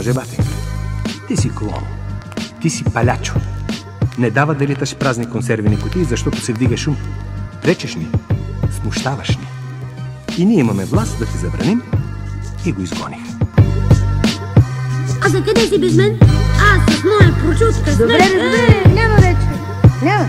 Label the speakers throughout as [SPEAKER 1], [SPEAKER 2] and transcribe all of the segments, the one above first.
[SPEAKER 1] може, батенька. Ти си клон. Ти си палячо. Не дава да литаш празни консервени кутии, защото се вдига шум. Речеш ни, смущаваш ни. И ние имаме власт да ти забраним и го изгониха.
[SPEAKER 2] А за къде си без мен? Аз с моя прочутка.
[SPEAKER 3] Добре, няма рече. Няма.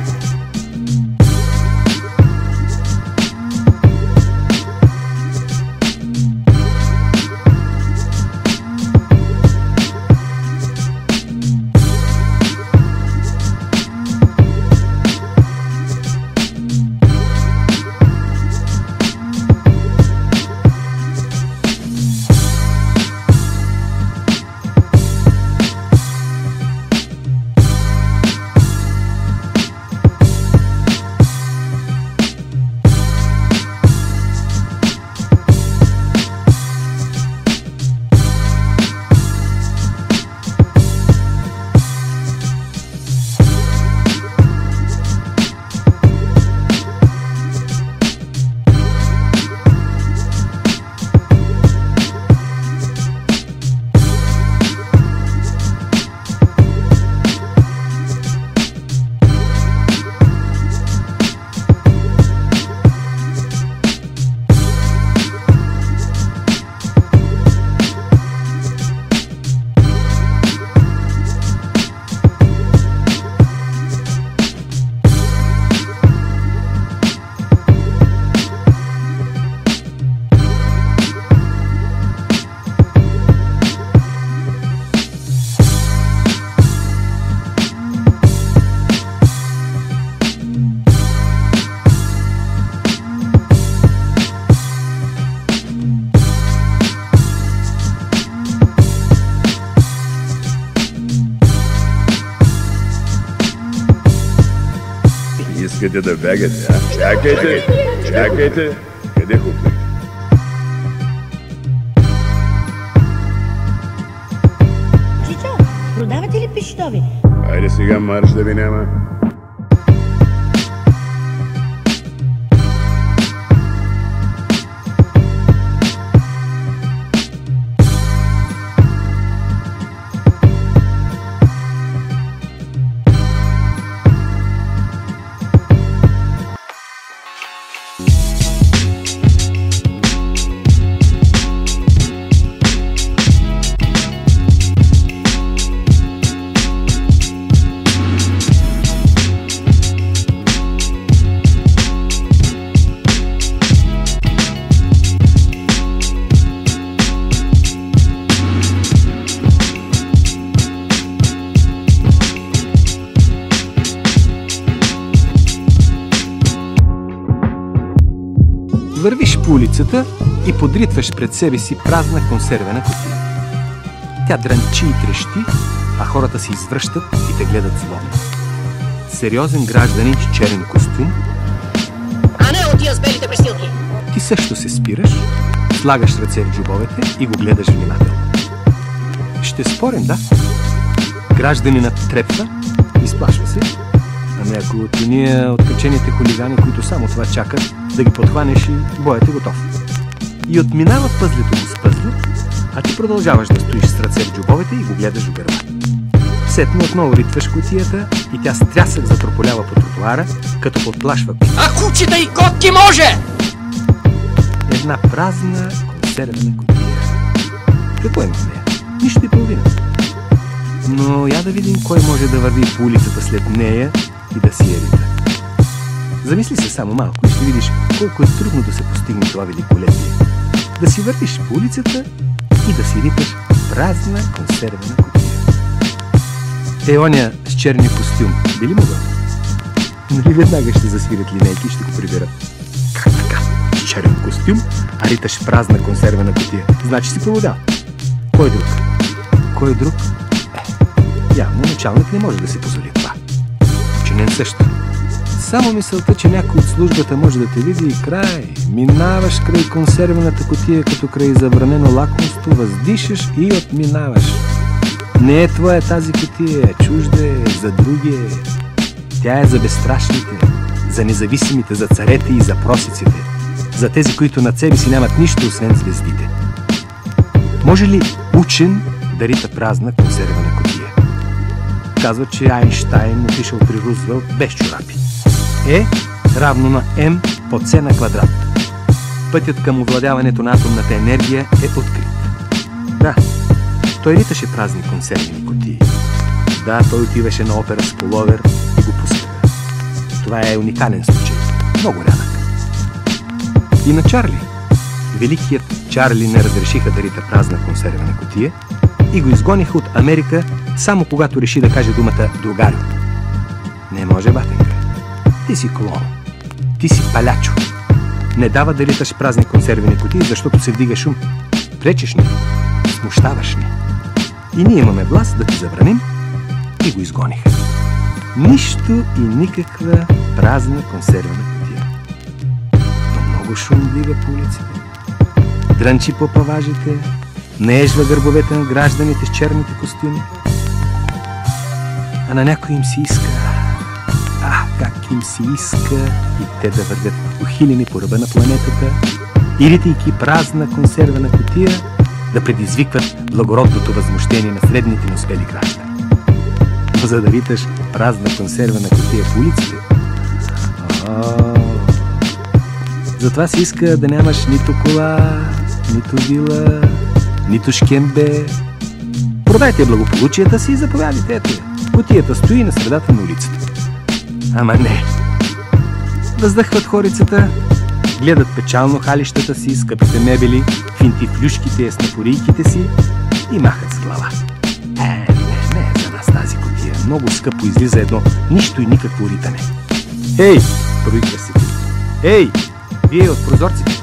[SPEAKER 4] Искате да бягате, а? Чакайте! Чакайте! Къде хупнете?
[SPEAKER 3] Чичо, продавате ли пищови?
[SPEAKER 4] Айде сега марш да ви няма.
[SPEAKER 1] Вървиш по улицата и подритваш пред себе си празна консервена кутия. Тя дрънчи и трещи, а хората се извръщат и те гледат злобно. Сериозен гражданин с черен костюм.
[SPEAKER 5] А не от тия с белите престилки.
[SPEAKER 1] Ти също се спираш, слагаш ръце в джобовете и го гледаш внимателно. Ще спорим, да? Гражданинът трепва, изплашва се. Ами ако от уния откачените хулигани, които само това чакат, да ги подхванеш и боят е готов. И отминава пъзлето му с пъзло, а ти продължаваш да стоиш с ръце в джобовете и го гледаш в гърба. Сетно отново ритваш кутията и тя с трясък затрополява по тротуара, като подплашва.
[SPEAKER 5] А кучета и котки може!
[SPEAKER 1] Една празна консервена кутия. Какво има в нея? Нищо и половина. Но я да видим кой може да върви по улицата след нея и да си я рита. Замисли се само малко и ще видиш колко е трудно да се постигне това великолепие. Да си вървиш по улицата и да си риташ празна консервена кутия. Оня с черния костюм, би ли могъл? Нали веднага ще засвирят линейки и ще го приберат. Как така? С черен костюм, а риташ празна консервена кутия. Значи си полудял. Кой друг? Кой друг? Явно началник не може да си позволи това. Ученен също. Само мисълта, че някой от службата може да те види и край. Минаваш край консервената кутия като край забранено лакомство, въздишаш и отминаваш. Не е твоя тази кутия, чужда е, за други е. Тя е за безстрашните, за независимите, за царете и за просиците, за тези, които над себе си нямат нищо, освен звездите. Може ли учен дарита празна консервена кутия. Казва, че Айнщайн отишъл при Рузвелт без чорапи. Равно на М по С на квадрат. Пътят към овладяването на атомната енергия е открит. Да, той риташе празни консервени кутии. Да, той отиваше на опера с половер и го пускаха. Това е уникален случай. Много рядък. И на Чарли. Великият Чарли не разрешиха да рита празна консервена кутия и го изгониха от Америка, само когато реши да каже думата другарю. Не може, батенка. Ти си клон. Ти си палячо. Не дава да риташ празни консервени кутии, защото се вдига шум. Пречеш ни. Смущаваш ни. И ние имаме власт да ти забраним и го изгониха. Нищо и никаква празна консервена кутия. Но много шум вдига по улиците. Дрънчи по паважите, наежва гърбовете на гражданите с черните костюми. А на някой им си иска. Как им си иска и те да вървят ухилени по ръба на планетата и ритайки празна консервена кутия да предизвикват благородното възмущение на средните неуспели граждани. Но за да риташ празна консервена кутия по улиците, затова си иска да нямаш нито кола, нито вила, нито шкембе. Продайте благополучията си и заповядайте. Ето я. Кутията стои на средата на улицата. Ама не. Въздъхват хорицата, гледат печално халищата си, скъпите мебели, финтифлюшките, снапорийките си и махат с глава. Не е за нас тази кутия. Много скъпо излиза едно нищо и никакво ритане. Ей, провиква си. Ей, вие от прозорците.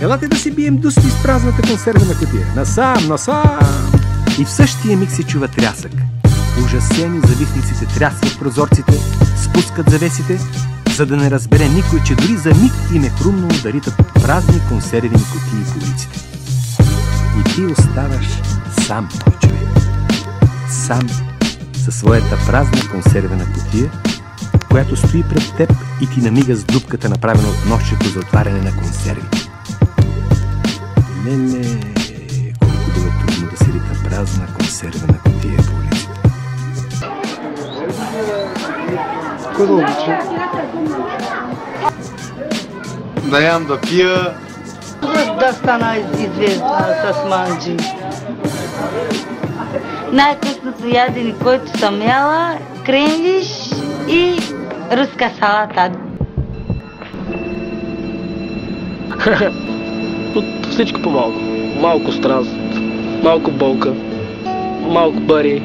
[SPEAKER 1] Елате да си бием дусни с празната консервена кутия. Насам. И в същия миг се чува трясък. Ужасени завистниците трясват прозорците, спускат завесите, за да не разбере никой, че дори за миг им е хрумнало да ритат празни консервени кутии по улиците. И ти оставаш сам, мой човек. Сам със своята празна консервена кутия, която стои пред теб и ти намига с дупката, направена от нощчето за отваряне на консерви. Леле, колко било трудно да се рита празна консервена кутия по улиците.
[SPEAKER 6] Кой да обича? Да ям, да пия.
[SPEAKER 3] Да стана известна с манджи. Най-късното ядене, което съм яла, кренвиш и руска салата.
[SPEAKER 7] От всичко по-малко. Малко страст, малко болка, малко бари,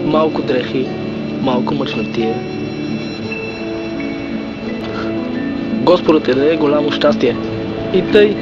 [SPEAKER 7] малко дрехи, малко мъчнотия. Господ ти даде голямо щастие. И тъй,